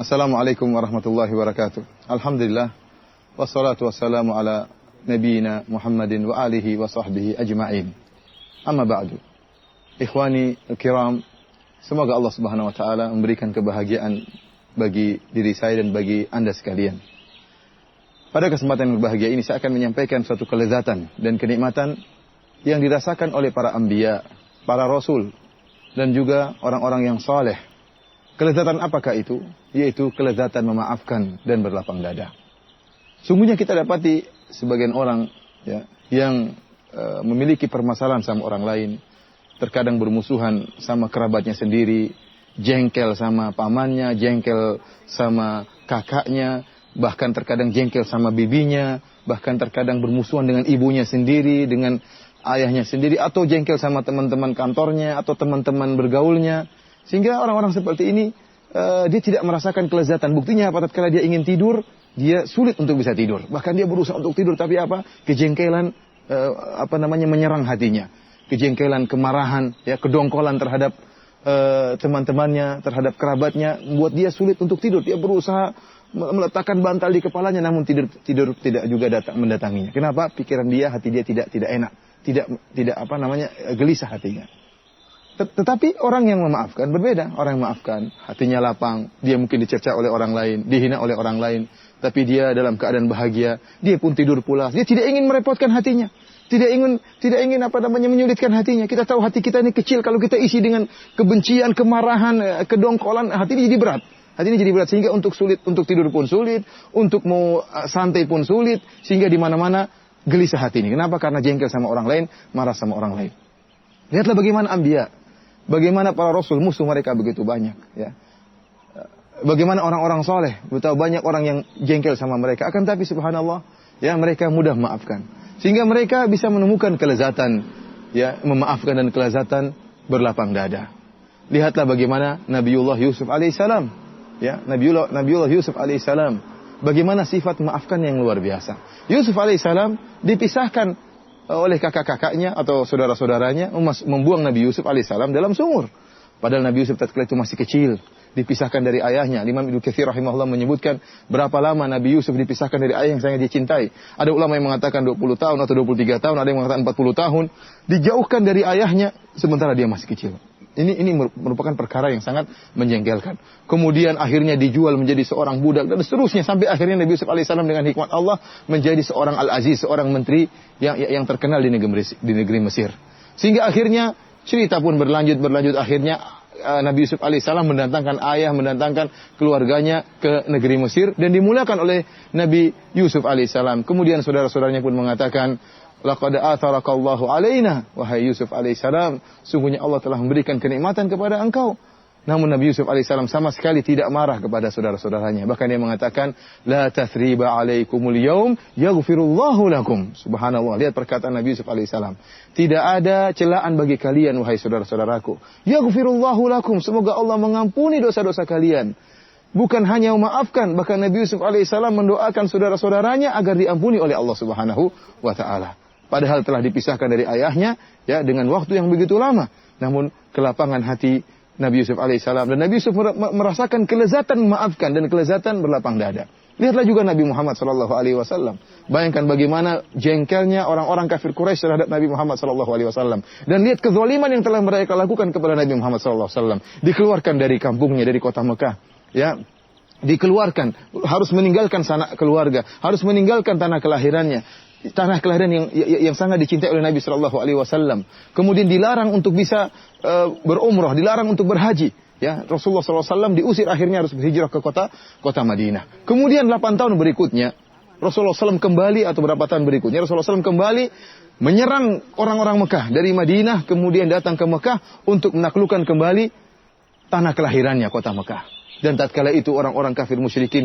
Assalamualaikum warahmatullahi wabarakatuh. Alhamdulillah. Wassalatu wassalamu ala nabiyina Muhammadin wa alihi wa sahbihi ajma'in. Amma ba'du. Ikhwani al-kiram, semoga Allah Subhanahu wa taala memberikan kebahagiaan bagi diri saya dan bagi Anda sekalian. Pada kesempatan yang berbahagia ini saya akan menyampaikan suatu kelezatan dan kenikmatan yang dirasakan oleh para anbiya, para rasul dan juga orang-orang yang saleh. Kelezatan apakah itu? Yaitu kelezatan memaafkan dan berlapang dada. Sungguhnya kita dapati sebagian orang yang memiliki permasalahan sama orang lain, terkadang bermusuhan sama kerabatnya sendiri, jengkel sama pamannya, jengkel sama kakaknya, bahkan terkadang jengkel sama bibinya, bahkan terkadang bermusuhan dengan ibunya sendiri, dengan ayahnya sendiri, atau jengkel sama teman-teman kantornya, atau teman-teman bergaulnya. Sehingga orang-orang seperti ini, dia tidak merasakan kelezatan. Buktinya apa? Tatkala dia ingin tidur, dia sulit untuk bisa tidur. Bahkan dia berusaha untuk tidur, tapi apa? Kejengkelan, menyerang hatinya. Kejengkelan, kemarahan, kedongkolan terhadap teman-temannya, terhadap kerabatnya, membuat dia sulit untuk tidur. Dia berusaha meletakkan bantal di kepalanya, namun tidur tidak juga mendatanginya. Kenapa? Pikiran dia, hati dia tidak enak, tidak gelisah hatinya. Tetapi orang yang memaafkan berbeda. Orang yang memaafkan, hatinya lapang. Dia mungkin dicerca oleh orang lain, dihina oleh orang lain, tapi dia dalam keadaan bahagia. Dia pun tidur pulas. Dia tidak ingin merepotkan hatinya. Tidak ingin menyulitkan hatinya. Kita tahu hati kita ini kecil. Kalau kita isi dengan kebencian, kemarahan, kedongkolan, hati ini jadi berat. Hati ini jadi berat sehingga untuk tidur pun sulit, untuk mau santai pun sulit, sehingga di mana-mana gelisah hati ini. Kenapa? Karena jengkel sama orang lain, marah sama orang lain. Lihatlah bagaimana anbiya. Bagaimana para rasul, musuh mereka begitu banyak. Ya. Bagaimana orang-orang soleh, betapa banyak orang yang jengkel sama mereka. Akan tapi subhanallah, mereka mudah memaafkan. Sehingga mereka bisa menemukan kelezatan, memaafkan dan kelezatan berlapang dada. Lihatlah bagaimana Nabiullah Yusuf alaihissalam. Nabiullah Yusuf alaihissalam. Bagaimana sifat memaafkan yang luar biasa. Yusuf alaihissalam dipisahkan oleh kakak-kakaknya atau saudara-saudaranya membuang Nabi Yusuf alaihissalam dalam sumur. Padahal Nabi Yusuf tatkala itu masih kecil, dipisahkan dari ayahnya. Imam Ibnu Katsir rahimahullah menyebutkan berapa lama Nabi Yusuf dipisahkan dari ayah yang sangat dia cintai. Ada ulama yang mengatakan 20 tahun atau 23 tahun, ada yang mengatakan 40 tahun. Dijauhkan dari ayahnya sementara dia masih kecil. Ini merupakan perkara yang sangat menjengkelkan. Kemudian akhirnya dijual menjadi seorang budak dan seterusnya sampai akhirnya Nabi Yusuf alaihissalam dengan hikmat Allah menjadi seorang al-aziz, seorang menteri yang terkenal di negeri Mesir. Sehingga akhirnya cerita pun berlanjut akhirnya Nabi Yusuf alaihissalam mendatangkan keluarganya ke negeri Mesir dan dimuliakan oleh Nabi Yusuf alaihissalam. Kemudian saudara-saudaranya pun mengatakan, laqad atharakallahu alaina, wahai Yusuf alaihissalam, sungguhnya Allah telah memberikan kenikmatan kepada engkau. Namun Nabi Yusuf alaihissalam sama sekali tidak marah kepada saudara-saudaranya. Bahkan dia mengatakan, la tathriba alaikumul yaum yaghfirullahu lakum. Subhanallah, lihat perkataan Nabi Yusuf alaihissalam. Tidak ada celaan bagi kalian wahai saudara-saudaraku. Yaghfirullahu lakum, semoga Allah mengampuni dosa-dosa kalian. Bukan hanya memaafkan, bahkan Nabi Yusuf alaihissalam mendoakan saudara-saudaranya agar diampuni oleh Allah Subhanahu wa taala. Padahal telah dipisahkan dari ayahnya dengan waktu yang begitu lama. Namun kelapangan hati Nabi Yusuf alaihissalam dan Nabi Yusuf merasakan kelezatan memaafkan dan kelezatan berlapang dada. Lihatlah juga Nabi Muhammad sallallahu alaihi wasallam. Bayangkan bagaimana jengkelnya orang-orang kafir Quraisy terhadap Nabi Muhammad sallallahu alaihi wasallam. Dan lihat kezaliman yang telah mereka lakukan kepada Nabi Muhammad sallallahu alaihi wasallam. Dikeluarkan dari kampungnya, dari kota Mekah. Dikeluarkan, harus meninggalkan sanak keluarga, harus meninggalkan tanah kelahirannya. Tanah kelahiran yang sangat dicintai oleh Nabi Shallallahu Alaihi Wasallam. Kemudian dilarang untuk bisa berumrah, dilarang untuk berhaji. Rasulullah SAW diusir, akhirnya harus berhijrah ke kota Madinah. Kemudian 8 tahun berikutnya Rasulullah SAW kembali, atau berapa tahun berikutnya Rasulullah SAW kembali menyerang orang-orang Mekah dari Madinah, kemudian datang ke Mekah untuk menaklukkan kembali tanah kelahirannya, kota Mekah. Dan tatkala itu orang-orang kafir musyrikin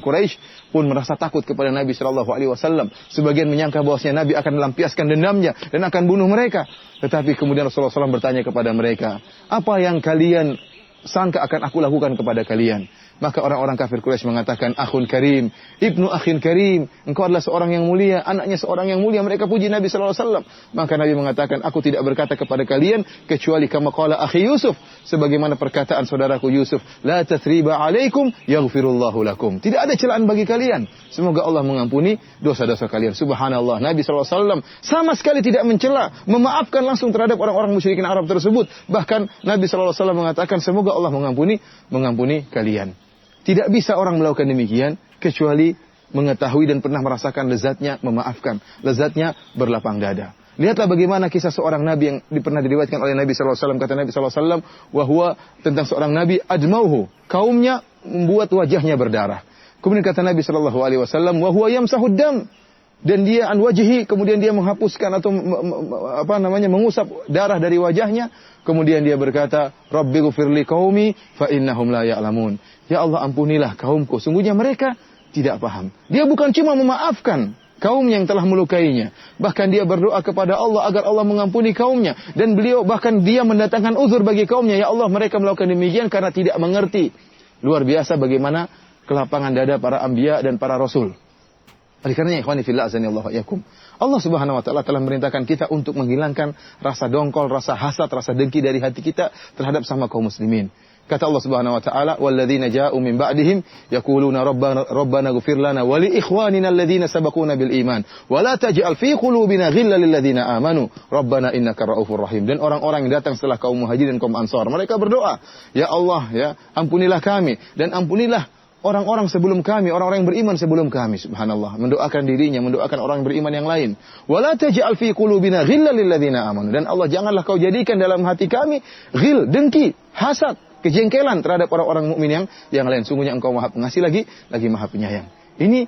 Quraisy pun merasa takut kepada Nabi Shallallahu Alaihi Wasallam. Sebagian menyangka bahwasanya Nabi akan melampiaskan dendamnya dan akan bunuh mereka. Tetapi kemudian Rasulullah SAW bertanya kepada mereka, apa yang kalian sangka akan aku lakukan kepada kalian. Maka orang-orang kafir Quraisy mengatakan, akhun karim, ibnu akhin karim, engkau adalah seorang yang mulia, anaknya seorang yang mulia. Mereka puji Nabi sallallahu alaihi wasallam. Maka Nabi mengatakan, aku tidak berkata kepada kalian kecuali kama qala akhi Yusuf, sebagaimana perkataan saudaraku Yusuf, la tathriba alaikum yaghfirullahu lakum. Tidak ada celaan bagi kalian. Semoga Allah mengampuni dosa-dosa kalian. Subhanallah, Nabi sallallahu alaihi wasallam sama sekali tidak mencela, memaafkan langsung terhadap orang-orang musyrikin Arab tersebut. Bahkan Nabi sallallahu alaihi wasallam mengatakan, semoga Allah mengampuni kalian. Tidak bisa orang melakukan demikian kecuali mengetahui dan pernah merasakan lezatnya memaafkan, lezatnya berlapang dada. Lihatlah bagaimana kisah seorang nabi yang pernah diriwayatkan oleh Nabi sallallahu alaihi wasallam. Kata Nabi sallallahu alaihi wasallam, wa huwa, tentang seorang nabi, admauhu, kaumnya membuat wajahnya berdarah. Kemudian kata Nabi sallallahu alaihi wasallam, wa huwa yamsahud dam, dan dia an wajhi, kemudian dia menghapuskan atau mengusap darah dari wajahnya. Kemudian dia berkata, Rabbi ghfirli qaumi fa innahum la ya'lamun. Ya Allah, ampunilah kaumku, sungguhnya mereka tidak paham. Dia bukan cuma memaafkan kaumnya yang telah melukainya, bahkan dia berdoa kepada Allah agar Allah mengampuni kaumnya. Dan beliau bahkan dia mendatangkan uzur bagi kaumnya. Ya Allah, mereka melakukan demikian karena tidak mengerti. Luar biasa bagaimana kelapangan dada para anbiya dan para rasul. Oleh karenanya, ikhwani fillah azanillahu wa iyyakum, Allah Subhanahu wa taala telah memerintahkan kita untuk menghilangkan rasa dongkol, rasa hasad, rasa dengki dari hati kita terhadap sama kaum muslimin. Kata Allah Subhanahu wa taala, "Walladzina ja'u min ba'dihim yaquluna rabbana ighfir lana wa li ikhwanina alladzina sabaquna bil iman wa la taj'al fi qulubina ghillan lil ladzina amanu rabbana innaka ra'ufur rahim." Dan orang-orang yang datang setelah kaum Muhajirin dan kaum Ansar, mereka berdoa, "Ya Allah, ya, ampunilah kami dan ampunilah orang-orang sebelum kami, orang-orang yang beriman sebelum kami." Subhanallah, mendoakan dirinya, mendoakan orang yang beriman yang lain. Wala taj'al fi qulubina ghillan lil ladzina amanu. Dan Allah, janganlah kau jadikan dalam hati kami ghil, dengki, hasad, kejengkelan terhadap orang-orang mukmin yang lain. Sungguhnya Engkau Maha Pengasih lagi Maha Penyayang. Ini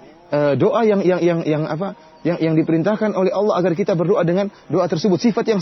doa yang diperintahkan oleh Allah agar kita berdoa dengan doa tersebut, sifat yang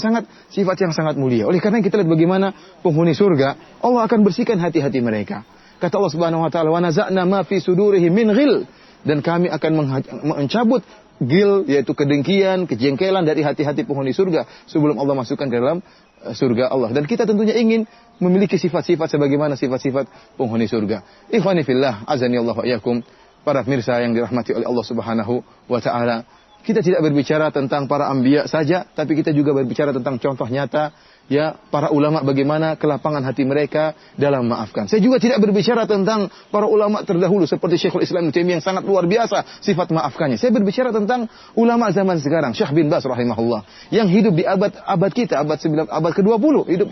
sangat mulia. Oleh karena kita lihat bagaimana penghuni surga, Allah akan bersihkan hati-hati mereka. Kata Allah Subhanahu wa taala, "Wa naza'na ma fi sudurihim min ghil." Dan kami akan mencabut ghil, yaitu kedengkian, kejengkelan dari hati-hati penghuni surga sebelum Allah masukkan ke dalam surga Allah. Dan kita tentunya ingin memiliki sifat-sifat sebagaimana sifat-sifat penghuni surga. Ikhwani fillah, azani Allah wa iyyakum, para pemirsa yang dirahmati oleh Allah Subhanahu wa taala. Kita tidak berbicara tentang para anbiya saja, tapi kita juga berbicara tentang contoh nyata, ya, para ulama bagaimana kelapangan hati mereka dalam memaafkan. Saya juga tidak berbicara tentang para ulama terdahulu seperti Syekhul Islam Ibnu Taimiyah yang sangat luar biasa sifat maafkannya. Saya berbicara tentang ulama zaman sekarang, Syekh bin Baz rahimahullah, yang hidup di abad kita, abad ke-20, hidup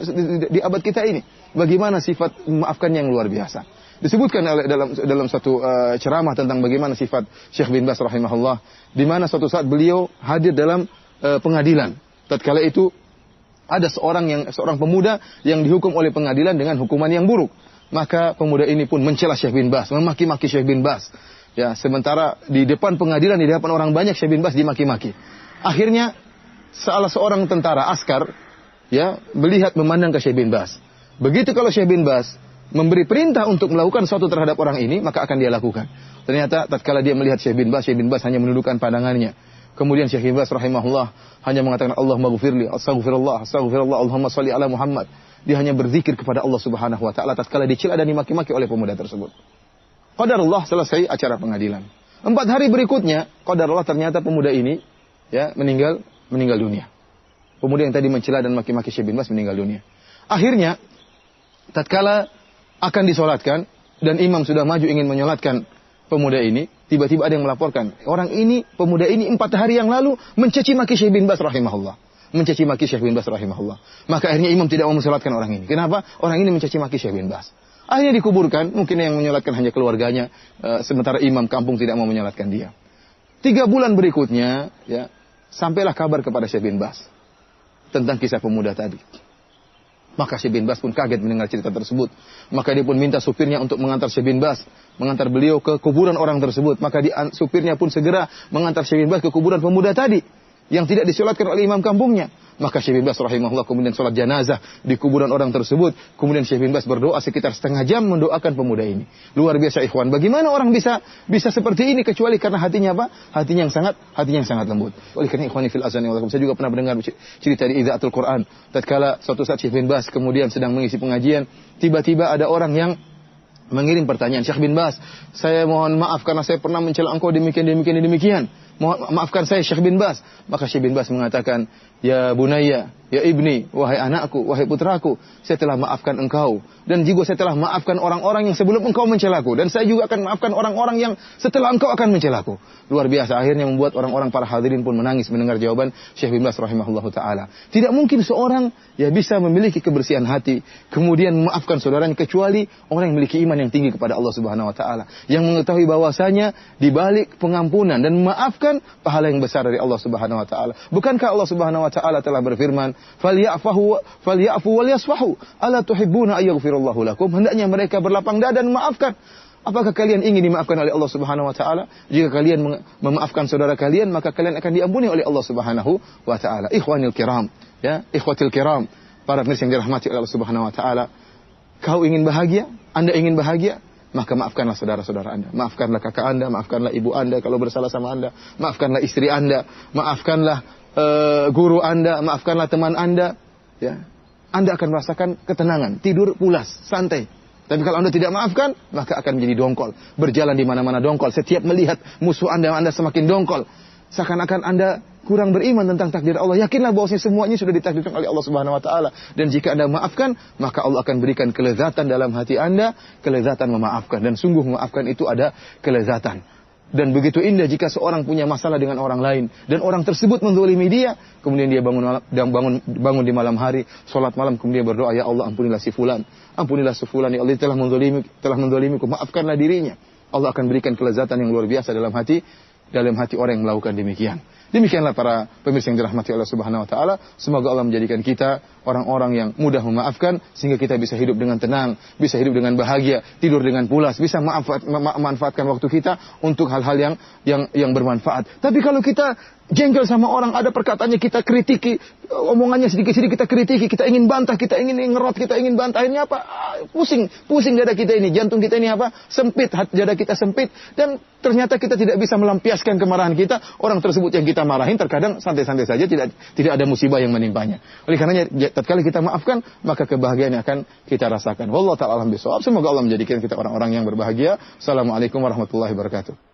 di abad kita ini. Bagaimana sifat memaafkannya yang luar biasa. Disebutkan dalam satu ceramah tentang bagaimana sifat Syekh bin Baz rahimahullah, di mana suatu saat beliau hadir dalam pengadilan. Tatkala itu ada seorang pemuda yang dihukum oleh pengadilan dengan hukuman yang buruk. Maka pemuda ini pun mencela Syekh bin Baz, memaki-maki Syekh bin Baz. Ya, sementara di depan pengadilan, di depan orang banyak, Syekh bin Baz dimaki-maki. Akhirnya salah seorang tentara askar, ya, melihat memandang ke Syekh bin Baz. Begitu kalau Syekh bin Baz memberi perintah untuk melakukan sesuatu terhadap orang ini, maka akan dia lakukan. Ternyata tatkala dia melihat Syekh bin Baz hanya menundukkan pandangannya. Kemudian Syekh bin Baz rahimahullah hanya mengatakan, Allahumma ghfirli, astaghfirullah, Allahumma shalli ala Muhammad. Dia hanya berzikir kepada Allah Subhanahu wa taala tatkala dicela dan dimaki-maki oleh pemuda tersebut. Qadarullah, selesai acara pengadilan. 4 hari berikutnya, qadarullah, ternyata pemuda ini, ya, meninggal dunia. Pemuda yang tadi mencela dan maki-maki Syekh bin Baz meninggal dunia. Akhirnya tatkala akan disolatkan dan imam sudah maju ingin menyolatkan pemuda ini, tiba-tiba ada yang melaporkan, pemuda ini 4 hari yang lalu mencaci maki Syekh bin Baz rahimahullah. Maka akhirnya imam tidak mau mensolatkan orang ini. Kenapa? Orang ini mencaci maki Syekh bin Baz. Akhirnya dikuburkan, mungkin yang menyolatkan hanya keluarganya, sementara imam kampung tidak mau menyolatkan dia. 3 bulan berikutnya, ya, sampailah kabar kepada Syekh bin Baz tentang kisah pemuda tadi. Maka Syekh bin Baz pun kaget mendengar cerita tersebut. Maka dia pun minta supirnya untuk mengantar Syekh bin Baz, mengantar beliau ke kuburan orang tersebut. Maka supirnya pun segera mengantar Syekh bin Baz ke kuburan pemuda tadi. yang tidak disolatkan oleh imam kampungnya. Maka Syekh bin Baz rahimahullah kemudian sholat jenazah di kuburan orang tersebut. Kemudian Syekh bin Baz berdoa sekitar setengah jam mendoakan pemuda ini. Luar biasa ikhwan. Bagaimana orang bisa seperti ini kecuali karena hatinya apa? Hatinya yang sangat lembut. Oleh karena ikhwani fil azani walakum, saya juga pernah mendengar cerita di Idaatul Quran. Tatkala suatu saat Syekh bin Baz kemudian sedang mengisi pengajian, tiba-tiba ada orang yang mengirim pertanyaan, Syekh bin Baz, saya mohon maaf karena saya pernah mencela engkau demikian. Mohon maafkan saya Syekh bin Baz. Maka Syekh bin Baz mengatakan, ya bunayya, ya ibni, wahai anakku, wahai putraku, saya telah maafkan engkau. Dan juga saya telah maafkan orang-orang yang sebelum engkau mencelaku. Dan saya juga akan maafkan orang-orang yang setelah engkau akan mencelaku. Luar biasa, akhirnya membuat orang-orang para hadirin pun menangis mendengar jawaban Syekh bin Baz rahimahullahu ta'ala. Tidak mungkin seorang bisa memiliki kebersihan hati, kemudian memaafkan saudaranya, kecuali orang yang memiliki iman yang tinggi kepada Allah subhanahu wa ta'ala. Yang mengetahui bahwasanya di balik pengampunan dan memaafkan pahala yang besar dari Allah subhanahu wa ta'ala. Bukankah Allah subhanahu wa ta'ala telah berfirman, "Falyafu wal yasfahu, ala tuhibbuna ayaghfirallahu lakum." Hendaknya mereka berlapang dada dan memaafkan. Apakah kalian ingin dimaafkan oleh Allah subhanahu wa ta'ala? Jika kalian memaafkan saudara kalian, maka kalian akan diampuni oleh Allah subhanahu wa ta'ala. Ikhwanil kiram, ikhwatil kiram, para pemirsa yang dirahmati oleh Allah subhanahu wa ta'ala. Kau ingin bahagia? Anda ingin bahagia? Maka maafkanlah saudara-saudara Anda. Maafkanlah kakak Anda, maafkanlah ibu Anda kalau bersalah sama Anda. Maafkanlah istri Anda, maafkanlah guru Anda, maafkanlah teman Anda. Ya. Anda akan merasakan ketenangan, tidur pulas, santai. Tapi kalau Anda tidak maafkan, maka akan menjadi dongkol. Berjalan di mana-mana dongkol. Setiap melihat musuh Anda semakin dongkol. Seakan-akan Anda kurang beriman tentang takdir Allah. Yakinlah bahwasanya semuanya sudah ditakdirkan oleh Allah Subhanahu wa taala. Dan jika Anda maafkan, maka Allah akan berikan kelezatan dalam hati Anda, kelezatan memaafkan. Dan sungguh memaafkan itu ada kelezatan. Dan begitu indah jika seorang punya masalah dengan orang lain dan orang tersebut menzalimi dia, kemudian dia bangun di malam hari, salat malam, kemudian berdoa, ya Allah ampunilah si fulan, ya Allah telah menzalimiku, maafkanlah dirinya. Allah akan berikan kelezatan yang luar biasa dalam hati orang yang melakukan demikian. Demikianlah para pemirsa yang dirahmati Allah Subhanahu wa taala. Semoga Allah menjadikan kita orang-orang yang mudah memaafkan sehingga kita bisa hidup dengan tenang, bisa hidup dengan bahagia, tidur dengan pulas, bisa memanfaatkan waktu kita untuk hal-hal yang bermanfaat. Tapi kalau kita jengkel sama orang, ada perkataannya kita kritiki, omongannya sedikit-sedikit kita kritiki, kita ingin bantah, kita ingin ngerot, kita ingin bantah, ini apa? Pusing dada kita ini, jantung kita ini apa? Sempit, dada kita sempit, dan ternyata kita tidak bisa melampiaskan kemarahan kita. Orang tersebut yang kita marahin terkadang santai-santai saja, tidak ada musibah yang menimpanya. Oleh karenanya, tatkala kita maafkan, maka kebahagiaan yang akan kita rasakan. Wallahu ta'ala alam bisawab. Semoga Allah menjadikan kita orang-orang yang berbahagia. Assalamualaikum warahmatullahi wabarakatuh.